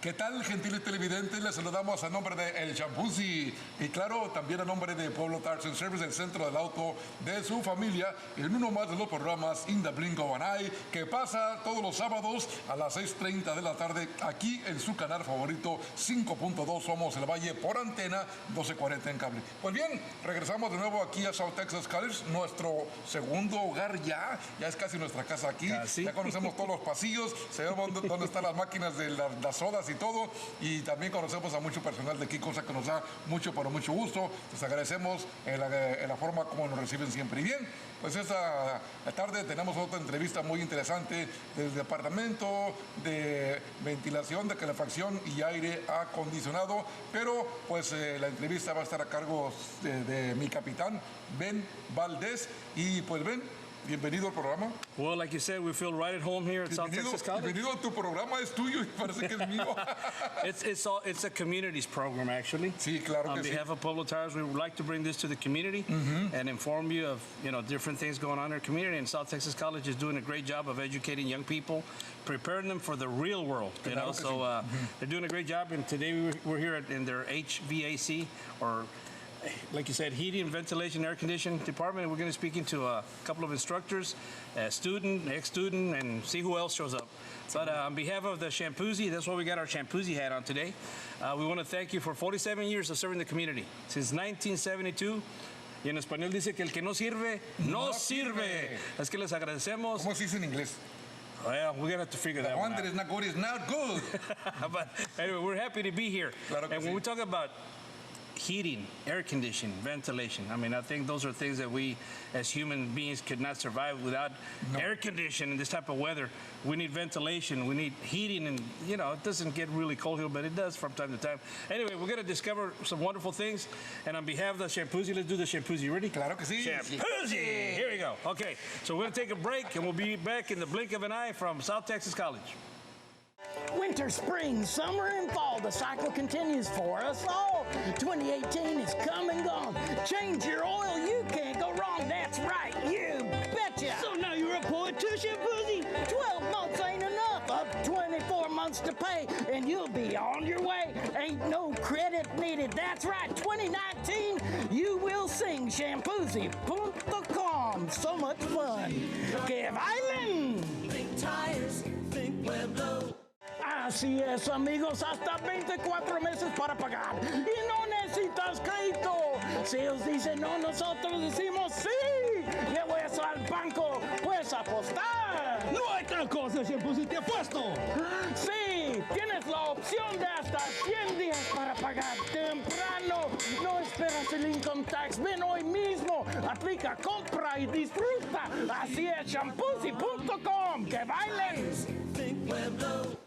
¿Qué tal, gentiles televidentes? Les saludamos a nombre de El Jacuzzi y claro, también a nombre de Pueblo Tires and Service, el centro del auto de su familia, en uno más de los programas In the Blink of an Eye, que pasa todos los sábados a las 6:30 de la tarde aquí en su canal favorito 5.2 Somos el Valle por antena 1240 en cable. Pues bien, regresamos de nuevo aquí a South Texas College, nuestro segundo hogar ya es casi nuestra casa aquí. ¿Casi? Ya conocemos todos los pasillos, sabemos dónde están las máquinas de las sodas y todo, y también conocemos a mucho personal de aquí, cosa que nos da mucho, pero mucho gusto. Les agradecemos en la forma como nos reciben siempre. Y bien, pues esta tarde tenemos otra entrevista muy interesante del Departamento de Ventilación, de Calefacción y Aire Acondicionado, pero pues la entrevista va a estar a cargo de mi capitán, Ben Valdés, y pues Ben, bienvenido al programa. Well, like you said, we feel right at home here at South Texas College. Bienvenido a tu programa, es tuyo y parece que es mío. It's a communities program, actually. Sí, claro que sí. On behalf of Pueblo Tires, we would like to bring this to the community and inform you of different things going on in our community. And South Texas College is doing a great job of educating young people, preparing them for the real world. So they're doing a great job. And today we're here in their HVAC, or like you said, heating, ventilation, air conditioning department. We're going to be speaking to a couple of instructors, a student, ex-student, and see who else shows up. But on behalf of the Shampoozy, that's why we got our Shampoozy hat on today. We want to thank you for 47 years of serving the community. Since 1972, y en español dice que el que no sirve, no sirve. Es que les agradecemos. ¿Cómo se dice en inglés? Well, we're going to have to figure that one out. That is not good is not good. But anyway, we're happy to be here. Claro que and when we talk about heating, air conditioning, ventilation, I mean, I think those are things that we as human beings could not survive without air conditioning in this type of weather. We need ventilation, we need heating, and it doesn't get really cold here, but it does from time to time. Anyway, we're going to discover some wonderful things, and on behalf of the Shampoozy, let's do the Shampoozy. Ready? Claro que sí. Shampoozy! Here we go. Okay, so we're going to take a break, and we'll be back in the blink of an eye from South Texas College. Winter, spring, summer, and fall, the cycle continues for us all. 2018 is come and gone. Change your oil, you can't go wrong. That's right, you betcha. So now you're a poet too, Shampoozy? 12 months ain't enough. Up 24 months to pay, and you'll be on your way. Ain't no credit needed. That's right, 2019, you will sing. Shampoozy.com. So much fun. Que bailen. Think tires, think Pueblo. Así es, amigos, hasta 24 meses para pagar y no necesitas crédito. Si ellos dicen no, nosotros decimos sí. Llevo eso al banco, puedes apostar. No hay tal cosa, Shampoozy, te apuesto. Sí, tienes la opción de hasta 100 días para pagar temprano. No esperas el income tax, ven hoy mismo. Aplica, compra y disfruta. Así es, Shampoozy.com. ¡Que bailen! Think Pueblo.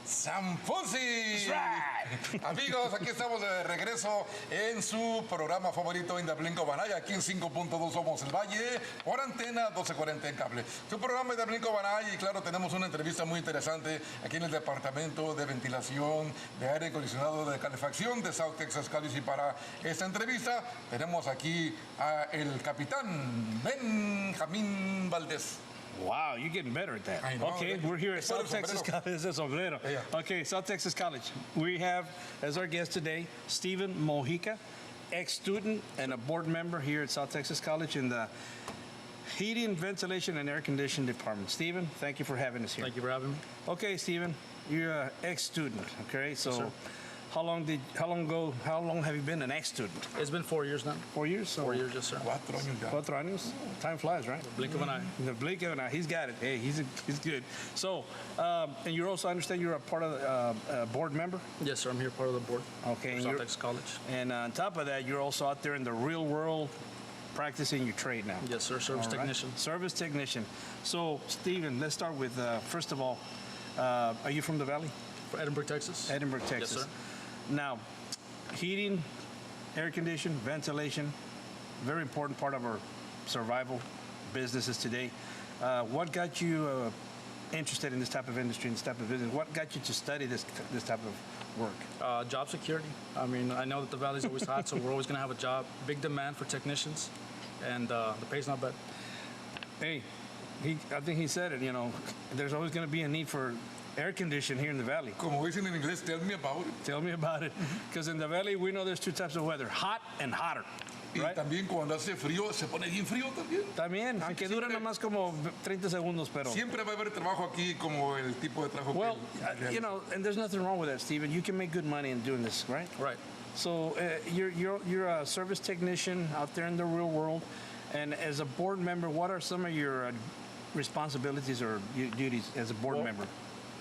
Shampoozy. Right. Amigos, aquí estamos de regreso en su programa favorito In the Blink of an Eye, aquí en 5.2 Somos el Valle, por antena 1240 en cable. Su programa In the Blink of an Eye, y claro, tenemos una entrevista muy interesante aquí en el Departamento de Ventilación, de Aire Acondicionado, de Calefacción de South Texas College. Y para esta entrevista tenemos aquí al capitán Benjamín Valdés. Wow, you're getting better at that. I know. Okay, we're here at South Texas College. Sombrero. Yeah. Okay, South Texas College. We have as our guest today Stephen Mojica, ex-student and a board member here at South Texas College in the Heating, Ventilation, and Air Conditioning Department. Stephen, thank you for having us here. Thank you for having me. Okay, Stephen, you're an ex-student. Okay, so Yes, sir. how long have you been an ex-student? It's been 4 years now. 4 years? So 4 years, yes, sir. 4 años ya. 4 años. Time flies, right? Blink of an eye. In the blink of an eye. He's got it. Hey, he's good. So, and you're also, I understand you're a part of the board member? Yes, sir. I'm here part of the board. Okay. For South Texas College. And on top of that, you're also out there in the real world practicing your trade now. Yes, sir. Service All right. technician. Service technician. So, Stephen, let's start with, first of all, are you from the Valley? For Edinburgh, Texas. Edinburgh, Texas. Yes, sir. Now, heating, air conditioning, ventilation, very important part of our survival businesses today. What got you interested in this type of industry, in this type of business? What got you to study this type of work? Job security. I mean, I know that the Valley's always hot, so we're always going to have a job. Big demand for technicians, and the pay's not bad. Hey, I think he said it, there's always going to be a need for air conditioned here in the valley. Como dicen en inglés, tell me about it. Tell me about it. Because in the valley, we know there's two types of weather, hot and hotter. Y Right? también cuando hace frío, se pone bien frío también. También, aunque dura nada más como 30 segundos, pero... Siempre va a haber trabajo aquí como el tipo de trabajo Well, que... you know, and there's nothing wrong with that, Steven. You can make good money in doing this, right? Right. So you're a service technician out there in the real world, and as a board member, what are some of your responsibilities or duties as a board member?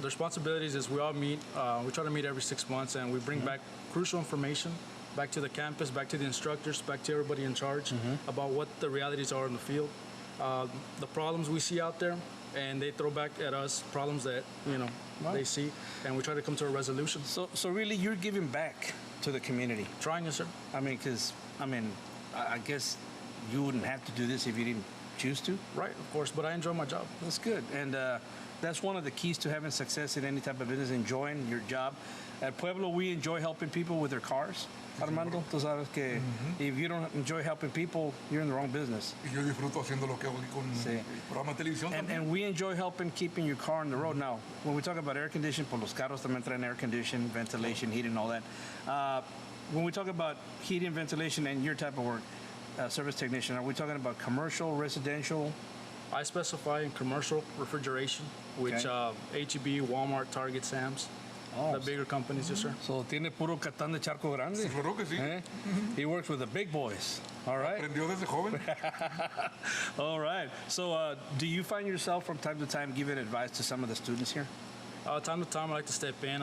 The responsibilities is we all meet. We try to meet every 6 months, and we bring back crucial information back to the campus, back to the instructors, back to everybody in charge about what the realities are in the field, the problems we see out there, and they throw back at us problems that they see, and we try to come to a resolution. So really, you're giving back to the community. Trying, yes, sir. I mean, because I guess you wouldn't have to do this if you didn't choose to. Right, of course, but I enjoy my job. That's good, and that's one of the keys to having success in any type of business, enjoying your job. At Pueblo, we enjoy helping people with their cars. Armando, tú sabes que if you don't enjoy helping people, you're in the wrong business. Y yo disfruto haciendo lo que hago aquí con Sí. el programa de televisión también. And we enjoy helping keeping your car on the road. Now, when we talk about air conditioning, pues los carros también traen air conditioning, ventilation, heating, all that. When we talk about heating, ventilation, and your type of work, service technician, are we talking about commercial, residential? I specify in commercial refrigeration, which H-E-B, Walmart, Target, Sam's, the bigger companies, yes, sir. So tiene puro catán de charco grande. Claro que sí. Eh? He works with the big boys. All right. Aprendió desde joven. All right. So do you find yourself from time to time giving advice to some of the students here? Time to time, I like to step in.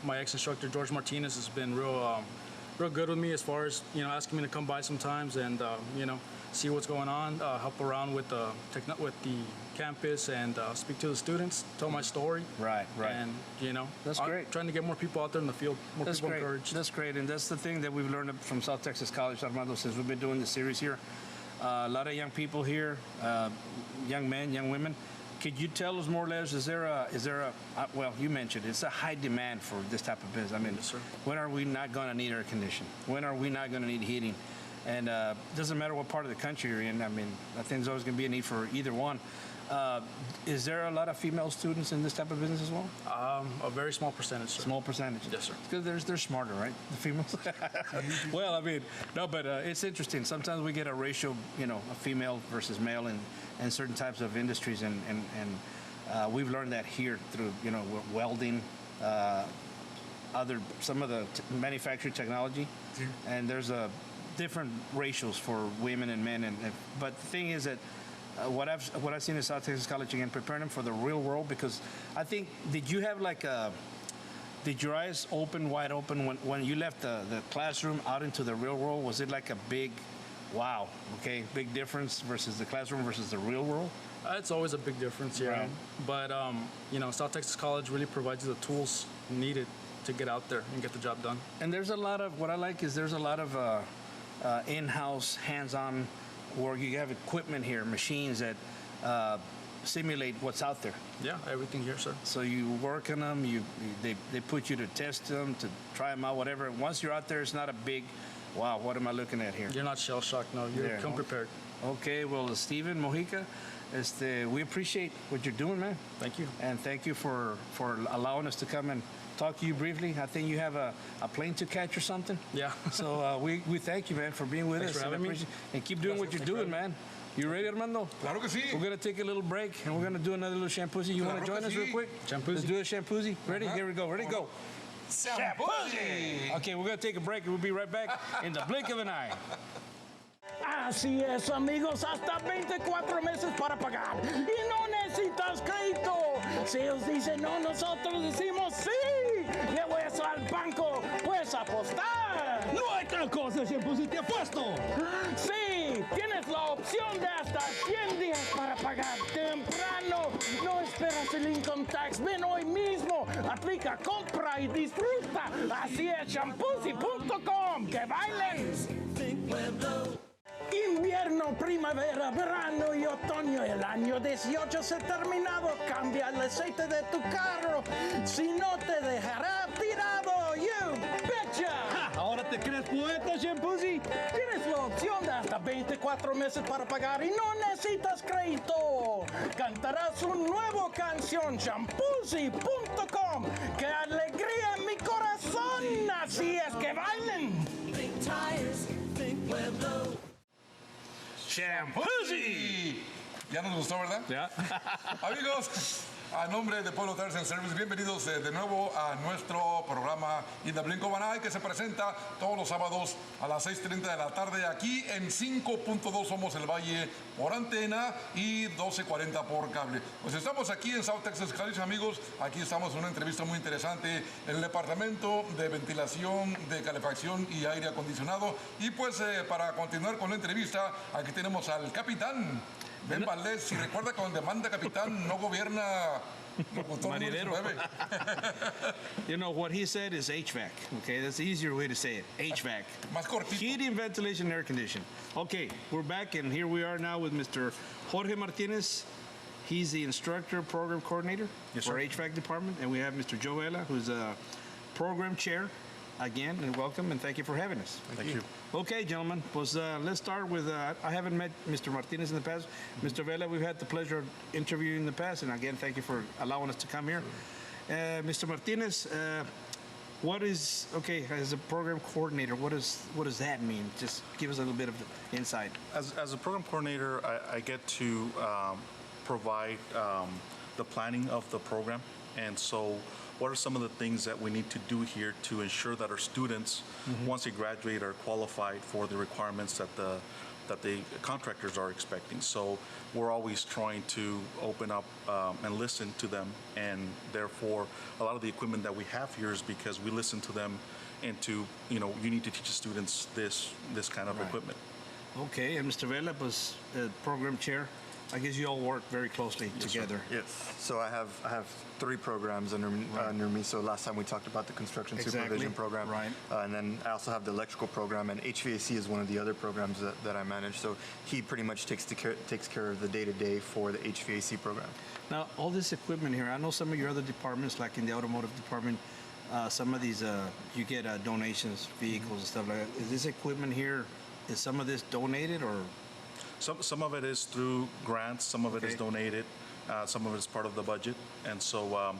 My ex-instructor, George Martinez, has been real good with me as far as, asking me to come by sometimes and, see what's going on, help around with the campus and speak to the students, tell my story. Right. And, That's I'm great. trying to get more people out there in the field, more That's people great. encouraged. That's great, and that's the thing that we've learned from South Texas College, Armando, since we've been doing this series here. A lot of young people here, young men, young women. Could you tell us more or less? Is there a? Well, you mentioned it's a high demand for this type of business. I mean, Yes, sir. when are we not going to need air conditioning? When are we not going to need heating? And doesn't matter what part of the country you're in. I mean, I think there's always going to be a need for either one. Is there a lot of female students in this type of business as well? A very small percentage, sir. Small percentage. Yes, sir. Because they're smarter, right? The females. Well, I mean, no, but it's interesting. Sometimes we get a ratio, a female versus male in certain types of industries, and we've learned that here through, welding, some of the manufacturing technology, and there's different ratios for women and men. But the thing is that. What I've seen in South Texas College, again, preparing them for the real world, because I think, did you have did your eyes open wide open when you left the classroom out into the real world? Was it like a big, wow, okay, big difference versus the classroom versus the real world? It's always a big difference, yeah. Right. But, South Texas College really provides you the tools needed to get out there and get the job done. And there's a lot of, what I like is there's a lot of in-house, hands-on work. You have equipment here, machines that simulate what's out there. Yeah, everything here, sir. So you work on them. They put you to test them, to try them out, whatever. Once you're out there, it's not a big, wow, what am I looking at here? You're not shell-shocked, no. You Yeah. come prepared. Okay, well, Steven Mojica, we appreciate what you're doing, man. Thank you. And thank you for allowing us to come and talk to you briefly. I think you have a plane to catch or something. Yeah. So we thank you, man, for being with Thanks us. for having me. And keep doing what you're doing, man. You ready, Armando? Claro que sí. We're going to take a little break, and we're going to do another little shampoozy. You want to Claro join que us real sí. quick? Shampoozy. Let's do a shampoozy. Ready? Here we go. Ready? Go. Shampoozy. Okay, we're going to take a break, and we'll be right back in the blink of an eye. Así es, amigos, hasta 24 meses para pagar. Y no necesitas crédito. Si ellos dicen no, nosotros decimos sí. Llevo eso al banco, puedes apostar. No hay tal cosa, Shampoozy, te apuesto. Sí, tienes la opción de hasta 100 días para pagar temprano. No esperas el income tax. Ven hoy mismo. Aplica, compra y disfruta. Así es, shampoozy.com. ¡Que bailen! Think Pueblo. Invierno, primavera, verano y otoño. El año 18 se ha terminado. Cambia el aceite de tu carro. Si no, te dejará tirado. You betcha. Ahora te crees poeta, Shampoozy. Tienes la opción de hasta 24 meses para pagar y no necesitas crédito. cantará su nueva canción Shampoosy.com. ¡Qué alegría en mi corazón! Así es que bailen. Think tires, think Pueblo. Shampoosy. Ya nos gustó, ¿verdad? Yeah. Amigos, a nombre de Pueblo Tires and Service, bienvenidos de nuevo a nuestro programa In the Blink of an Eye, que se presenta todos los sábados a las 6:30 de la tarde aquí en 5.2 Somos el Valle por antena y 12:40 por cable. Pues estamos aquí en South Texas College, amigos. Aquí estamos en una entrevista muy interesante en el Departamento de Ventilación, de Calefacción y Aire Acondicionado. Y pues para continuar con la entrevista, aquí tenemos al capitán Ben Valdés. Si recuerda que donde manda capitán no gobierna locutor Marinero. 9. You know, what he said is HVAC, okay? That's the easier way to say it, HVAC. Más cortito. Heating, ventilation, air conditioning. Okay, we're back, and here we are now with Mr. Jorge Martinez. He's the instructor program coordinator for HVAC department, and we have Mr. Joe Vela, who's a program chair. Again, and welcome, and thank you for having us. Thank you. Okay, gentlemen, let's start with, I haven't met Mr. Martinez in the past. Mr. Vela, we've had the pleasure of interviewing in the past, and again, thank you for allowing us to come here. Mr. Martinez, what is, okay, as a program coordinator, what does that mean? Just give us a little bit of insight. As a program coordinator, I get to provide the planning of the program. And so what are some of the things that we need to do here to ensure that our students, once they graduate, are qualified for the requirements that the contractors are expecting? So we're always trying to open up and listen to them, and therefore a lot of the equipment that we have here is because we listen to them into, you need to teach the students this kind of equipment. Okay, and Mr. Vela was program chair. I guess you all work very closely together. Yes. So I have 3 programs under me. So last time we talked about the construction supervision program. Right. And then I also have the electrical program, and HVAC is one of the other programs that I manage. So he pretty much takes care of the day-to-day for the HVAC program. Now, all this equipment here, I know some of your other departments, like in the automotive department, some of these, you get donations, vehicles and stuff like that. Is this equipment here, is some of this donated or? Some of it is through grants, some of it is donated, some of it is part of the budget. And so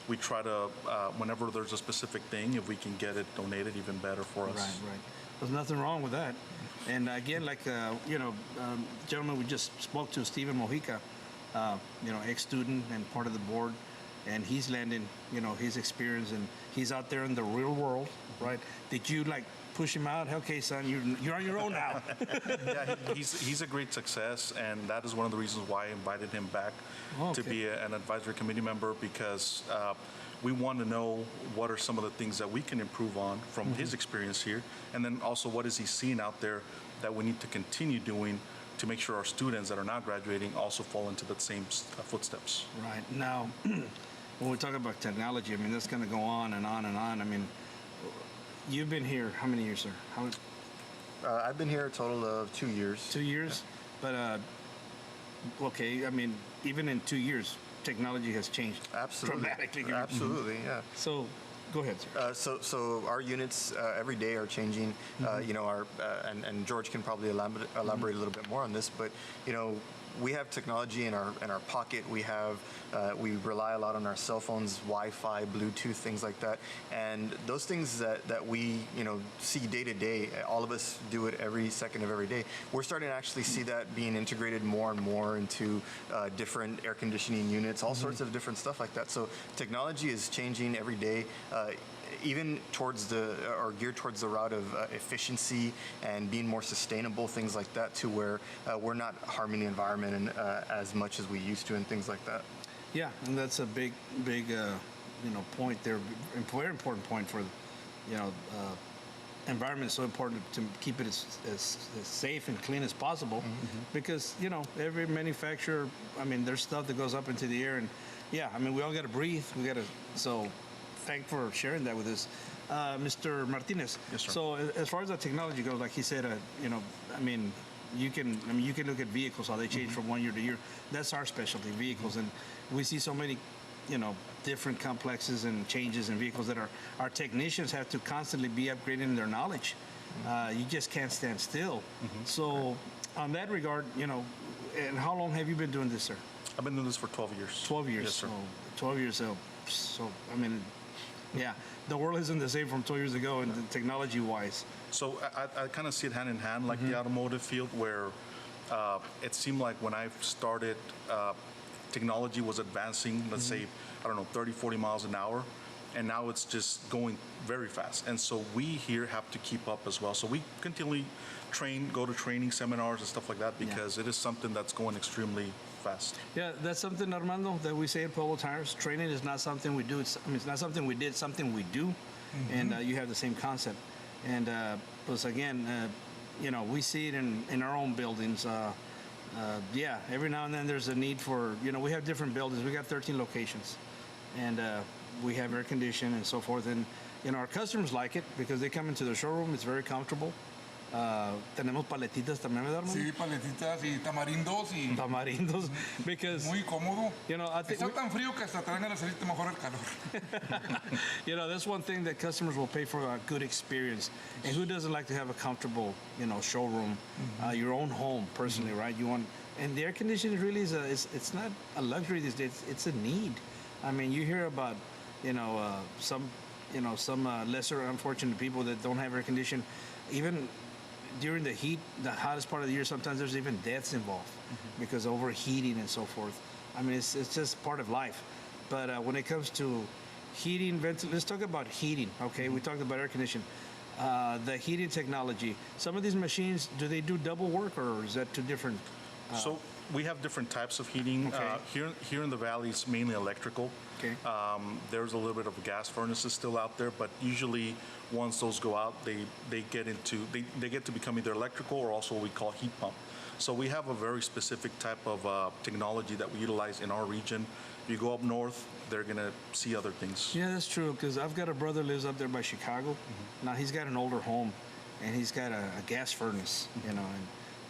we try to, whenever there's a specific thing, if we can get it donated, even better for us. Right. There's nothing wrong with that. And again, like, gentlemen, we just spoke to Stephen Mojica, ex-student and part of the board, and he's landing, his experience, and he's out there in the real world, right? Did you, push him out? Okay, son, you're on your own now. Yeah, he's a great success, and that is one of the reasons why I invited him back to be an advisory committee member, because we want to know what are some of the things that we can improve on from his experience here, and then also what is he seeing out there that we need to continue doing to make sure our students that are now graduating also fall into the same footsteps. Right. Now, when we talk about technology, I mean, that's going to go on and on and on. I mean, you've been here how many years, sir? I've been here a total of 2 years. 2 years? Yeah. But, okay, I mean, even in 2 years, technology has changed dramatically. Absolutely, yeah. So, go ahead, sir. So our units every day are changing. And George can probably elaborate a little bit more on this, but we have technology in our pocket. We rely a lot on our cell phones, Wi-Fi, Bluetooth, things like that. And those things that we see day to day, all of us do it every second of every day. We're starting to actually see that being integrated more and more into different air conditioning units, all sorts of different stuff like that. So technology is changing every day. Even geared towards the route of efficiency and being more sustainable, things like that, to where we're not harming the environment as much as we used to, and things like that. Yeah, and that's a big point there. Very important point for, environment is so important to keep it as safe and clean as possible, because every manufacturer, I mean, there's stuff that goes up into the air, and we all got to breathe. So. Thank for sharing that with us, Mr. Martinez. Yes, sir. So as far as the technology goes, like he said, you can look at vehicles, how they change from one year to year. That's our specialty, vehicles, and we see so many, different complexes and changes in vehicles that our technicians have to constantly be upgrading their knowledge. You just can't stand still. So on that regard, and how long have you been doing this, sir? I've been doing this for 12 years. 12 years. Yes, sir. 12 years. So I mean, yeah, the world isn't the same from 12 years ago, and technology-wise. So I kind of see it hand in hand, like the automotive field, where it seemed like when I started, technology was advancing, let's say, I don't know, 30, 40 miles an hour. And now it's just going very fast. And so we here have to keep up as well. So we continually train, go to training seminars and stuff like that, because it is something that's going extremely fast. Yeah, that's something, Armando, that we say at Pueblo Tires. Training is not something we do. It's not something we did, it's something we do. And you have the same concept. And plus, again, we see it in our own buildings. Yeah, every now and then there's a need for, we have different buildings. We got 13 locations. And we have air conditioning and so forth. And, our customers like it because they come into the showroom. It's very comfortable. Tenemos paletitas también, ¿verdad, Armando? Sí, paletitas y tamarindos y Tamarindos, because muy cómodo. I think Está tan frío que hasta te dan ganas de salirte mejor el calor. that's one thing that customers will pay for, a good experience. And who doesn't like to have a comfortable, showroom, your own home, personally, right? You want, and the air conditioning really it's not a luxury these days. It's a need. I mean, you hear about, some lesser unfortunate people that don't have air conditioning. Even during the heat, the hottest part of the year, sometimes there's even deaths involved because of overheating and so forth. I mean, it's just part of life. But when it comes to heating, let's talk about heating, okay? We talked about air conditioning. The heating technology. Some of these machines, do they do double work, or is that two different? So we have different types of heating. Okay. Here in the valley, it's mainly electrical. Okay. There's a little bit of gas furnaces still out there, but usually once those go out, they get to become either electrical or also what we call heat pump. So we have a very specific type of technology that we utilize in our region. If you go up north, they're gonna see other things. Yeah, that's true, because I've got a brother lives up there by Chicago. Now he's got an older home, and he's got a gas furnace, and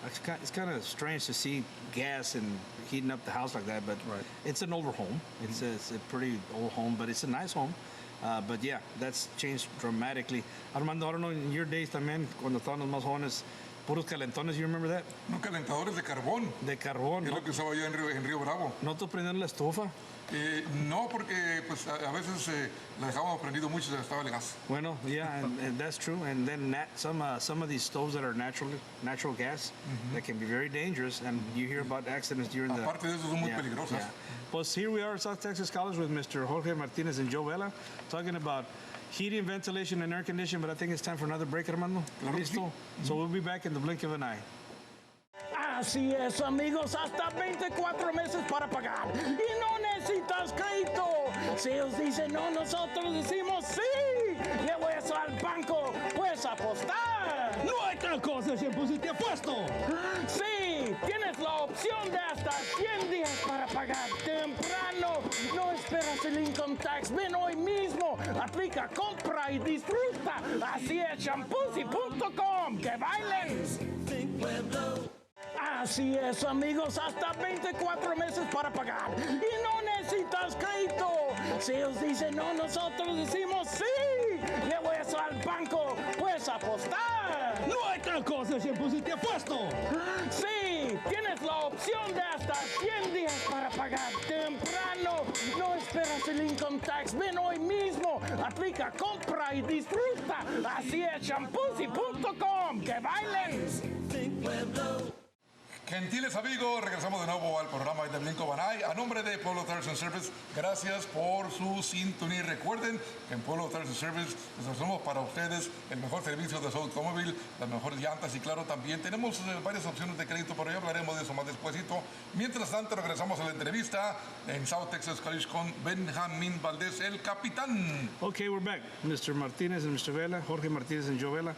it's kind of strange to see gas and heating up the house like that, but it's an older home. It's a pretty old home, but it's a nice home. But yeah, that's changed dramatically. Armando, I don't know, in your days también, cuando estábamos más jóvenes, puros calentones, you remember that? No, calentadores de carbón. De carbón, Es ¿no? lo que usaba yo en Río Bravo. ¿No te prendían la estufa? No, porque pues a veces la dejábamos prendido mucho y se estaba el gas. Bueno, yeah, and that's true. And then some of these stoves that are natural gas that can be very dangerous, and you hear about accidents during the. Aparte de eso, son muy peligrosas. Yeah. Pues here we are at South Texas College with Mr. Jorge Martinez and Joe Vela, talking about heating, ventilation, and air conditioning. But I think it's time for another break, Armando. Claro que Listo. So we'll be back in the blink of an eye. Así es, amigos, hasta 24 meses para pagar. Y no necesitas crédito. Si ellos dicen no, nosotros decimos sí. Llevo eso al banco, puedes apostar. No hay tal cosa, Shampoozy, te apuesto. Sí, tienes la opción de hasta 100 días para pagar temprano. No esperas el income tax. Ven hoy mismo. Aplica, compra y disfruta. Así es, shampoozy.com. ¡Que bailen! Think Pueblo. Así es, amigos, hasta 24 meses para pagar. Y no necesitas crédito. Si ellos dicen no, nosotros decimos sí. Llevo eso al banco, puedes apostar. No hay tal cosa, Shampoozy, te apuesto. Sí, tienes la opción de hasta 100 días para pagar temprano. No esperas el income tax. Ven hoy mismo. Aplica, compra y disfruta. Así es, shampoozy.com. ¡Que bailen! Think Pueblo. Gentiles amigos, regresamos de nuevo al programa de Blinko Banay. A nombre de Pueblo Tires and Service, gracias por su sintonía. Recuerden que en Pueblo Tires and Service les ofrecemos para ustedes el mejor servicio de su automóvil, las mejores llantas y claro, también tenemos varias opciones de crédito, pero ya hablaremos de eso más despuesito. Mientras tanto, regresamos a la entrevista en South Texas College con Benjamín Valdés, el capitán. Okay, we're back. Mr. Martinez and Mr. Vela, Jorge Martinez and Joe Vela.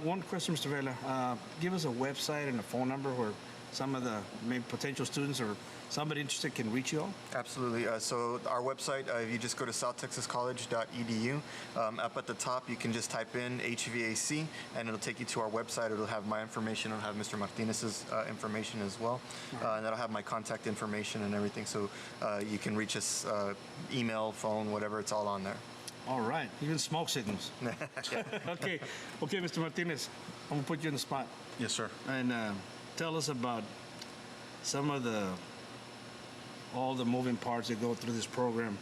One question, Mr. Vela. Give us a website and a phone number where some of the maybe potential students or somebody interested can reach you all. Absolutely. So our website, if you just go to southtexascollege.edu, up at the top, you can just type in HVAC, and it'll take you to our website. It'll have my information. It'll have Mr. Martinez's information as well. And that'll have my contact information and everything. So you can reach us, email, phone, whatever. It's all on there. All right, even smoke signals. Okay, Mr. Martinez, I'm gonna put you on the spot Yes, sir. and tell us about some of the all the moving parts that go through this program.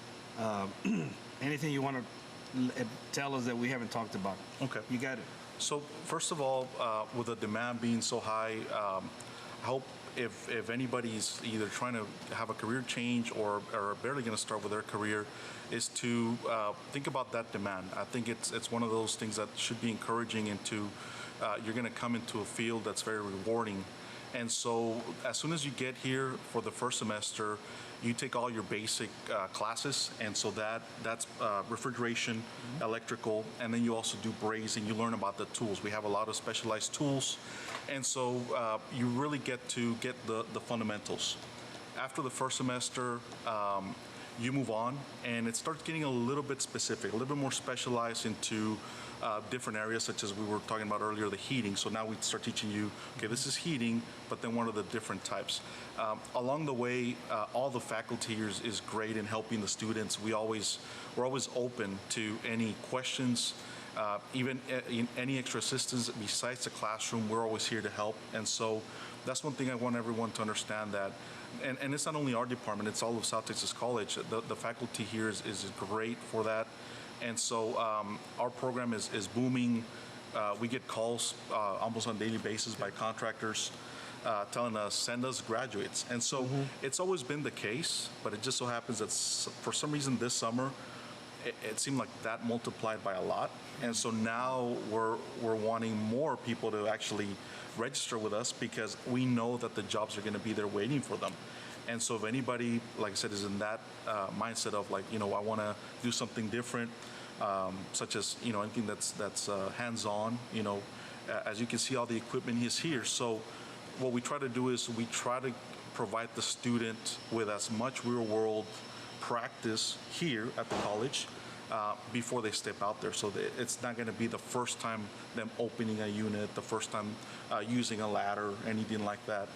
Anything you want to tell us that we haven't talked about? Okay. You got it. So first of all, with the demand being so high, I hope if anybody's either trying to have a career change or barely going to start with their career, is to think about that demand. I think it's one of those things that should be encouraging into you're going to come into a field that's very rewarding. And so as soon as you get here for the first semester, you take all your basic classes, and so that's refrigeration, electrical, and then you also do brazing. You learn about the tools. We have a lot of specialized tools, and so you really get to get the fundamentals. After the first semester, you move on, and it starts getting a little bit specific, a little bit more specialized into different areas, such as we were talking about earlier, the heating. So now we start teaching you, okay, this is heating, but then what are the different types? Along the way, all the faculty here is great in helping the students. We're always open to any questions, even any extra assistance besides the classroom. We're always here to help, and so that's one thing I want everyone to understand, that. And it's not only our department, it's all of South Texas College. The faculty here is great for that. And so our program is booming. We get calls almost on a daily basis by contractors telling us, send us graduates. And so it's always been the case, but it just so happens that for some reason this summer, it seemed like that multiplied by a lot. And so now we're wanting more people to actually register with us, because we know that the jobs are going to be there waiting for them. And so if anybody, like I said, is in that mindset of like, I want to do something different, such as, anything that's hands-on, as you can see, all the equipment is here. So what we try to do is we try to provide the student with as much real-world practice here at the college before they step out there. So it's not going to be the first time them opening a unit, the first time using a ladder, anything like that.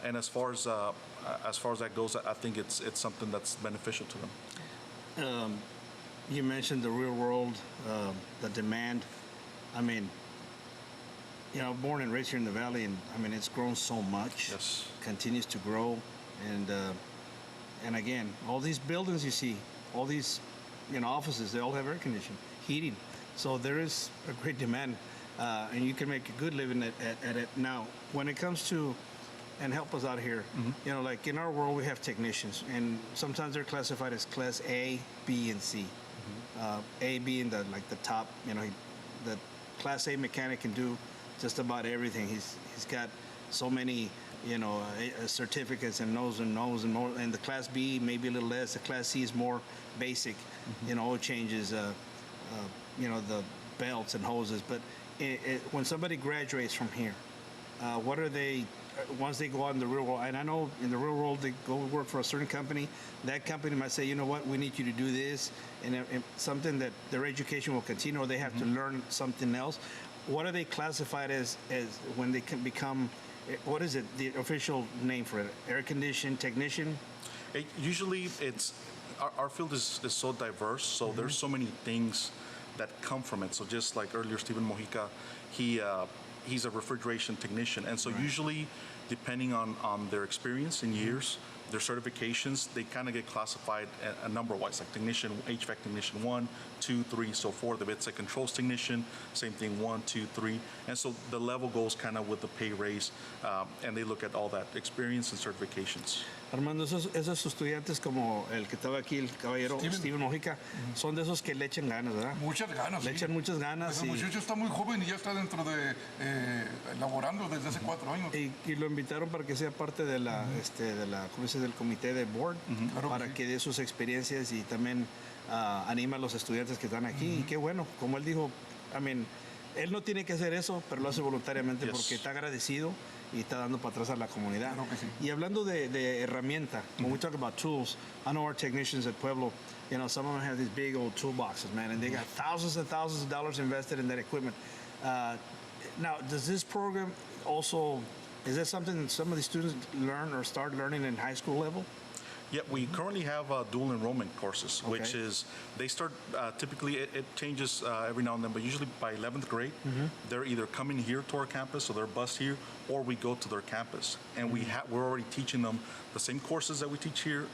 And as far as that goes, I think it's something that's beneficial to them. You mentioned the real world, the demand. I mean, born and raised here in the Valley, and I mean, it's grown so much. Yes. Continues to grow, and again, all these buildings you see, all these, offices, they all have air conditioning, heating. So there is a great demand, and you can make a good living at it. Now, when it comes to, and help us out here, like in our world, we have technicians, and sometimes they're classified as class A, B, and C. A being the top, the class A mechanic can do just about everything. He's got so many, certificates and knows more. And the class B maybe a little less. The class C is more basic, oil changes, the belts and hoses. But when somebody graduates from here, what are they? Once they go out in the real world, and I know in the real world they go work for a certain company, that company might say, you know what, we need you to do this, and something that their education will continue, or they have to learn something else. What are they classified as when they can become, what is it, the official name for it? Air conditioning technician? Usually it's, our field is so diverse, so there's so many things that come from it. So just like earlier, Stephen Mojica, he's a refrigeration technician. And so usually, depending on their experience in years, their certifications, they kind of get classified a number-wise, like technician, HVAC technician 1, 2, 3, so forth. If it's a controls technician, same thing, 1, 2, 3. And so the level goes kind of with the pay raise, and they look at all that experience and certifications. Armando, esos estudiantes como el que estaba aquí, el caballero Steven Mojica, son de esos que le echan ganas, ¿verdad? Muchas ganas. Le echan muchas ganas. El muchacho está muy joven y ya está dentro de laborando desde hace 4 años. Y lo invitaron para que sea parte de la, ¿cómo dice? Del comité de board, para que dé sus experiencias y también anima a los estudiantes que están aquí. Y qué bueno, como él dijo, él no tiene que hacer eso, pero lo hace voluntariamente porque está agradecido y está dando para atrás a la comunidad. Claro que sí. Y hablando de herramienta, when we talk about tools, I know our technicians at Pueblo, some of them have these big old toolboxes, man, and they got thousands and thousands of dollars invested in that equipment. Now, does this program also, is that something that some of the students learn or start learning in high school level? Yeah, we currently have dual enrollment courses, which Okay. is they start typically it changes every now and then, but usually by 11th grade, they're either coming here to our campus, so they're bused here, or we go to their campus, and we're already teaching them the same courses that we teach here,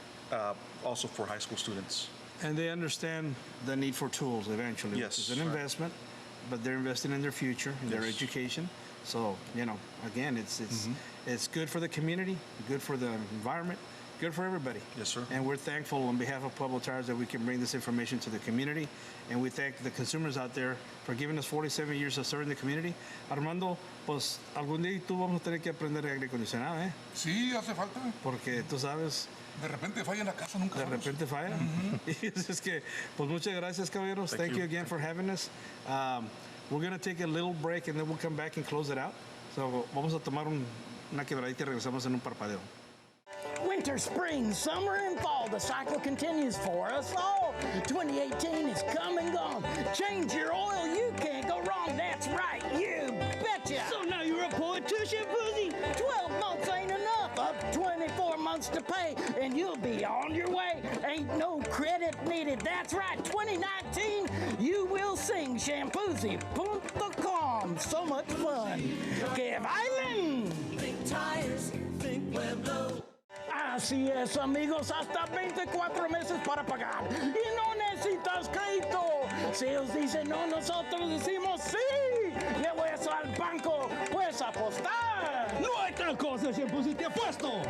also for high school students. And they understand the need for tools eventually. Yes. It's an investment, but they're investing in their future, in their Yes. education. So, again, it's good for the community, good for the environment, good for everybody. Yes, sir. And we're thankful on behalf of Pueblo Tires that we can bring this information to the community. And we thank the consumers out there for giving us 47 years of serving the community. Armando, pues algún día tú vamos a tener que aprender aire acondicionado, ¿eh? Sí, hace falta. Porque tú sabes, De repente falla en la casa, nunca de sabes. repente falla. Y es que, pues muchas gracias, caballeros. Thank you you. again for having us. We're going to take a little break and then we'll come back and close it out. So, vamos a tomar una quebradita y regresamos en un parpadeo. Winter, spring, summer, and fall, the cycle continues for us all. 2018 is come and gone. Change your oil, you can't go wrong. That's right, you betcha. So now you're a poet too, Shampoozy? 12 months ain't enough. Up 24 months to pay, and you'll be on your way. Ain't no credit needed. That's right, 2019, you will sing Shampoozy.com. So much fun. Que bailen. Think tires, think Pueblo. Así es, amigos, hasta 24 meses para pagar. Y no necesitas crédito. Si ellos dicen no, nosotros decimos sí. Llevo eso al banco, puedes apostar. No hay tal cosa, Shampoozy, te apuesto.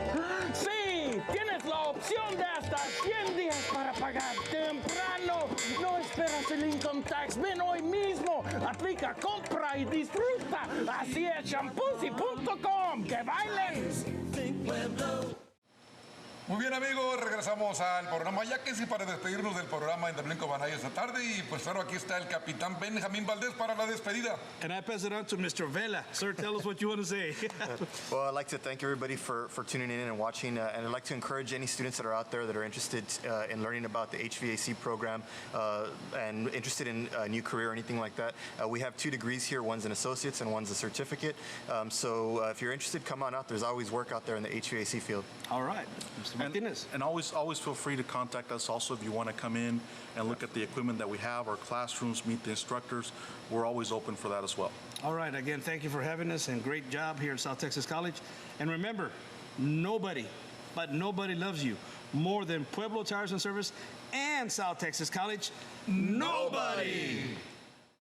Sí, tienes la opción de hasta 100 días para pagar temprano. No esperas el income tax. Ven hoy mismo. Aplica, compra y disfruta. Así es, Shampoozy.com. ¡Que bailen! Think Pueblo. Muy bien, amigos, regresamos al programa, ya que sí, para despedirnos del programa en The Blink of an Eye esta tarde. Y pues claro, aquí está el capitán Benjamín Valdés para la despedida. And I pass it on to Mr. Vela. Sir, tell us what you want to say. Well, I'd like to thank everybody for tuning in and watching, and I'd like to encourage any students that are out there that are interested in learning about the HVAC program and interested in a new career or anything like that. We have 2 degrees here. One's an associate's and one's a certificate. So if you're interested, come on out. There's always work out there in the HVAC field. All right, Mr. Martinez. And always feel free to contact us also if you want to come in and look at the equipment that we have, our classrooms, meet the instructors. We're always open for that as well. All right, again, thank you for having us and great job here at South Texas College. And remember, nobody loves you more than Pueblo Tires and Service and South Texas College. Nobody!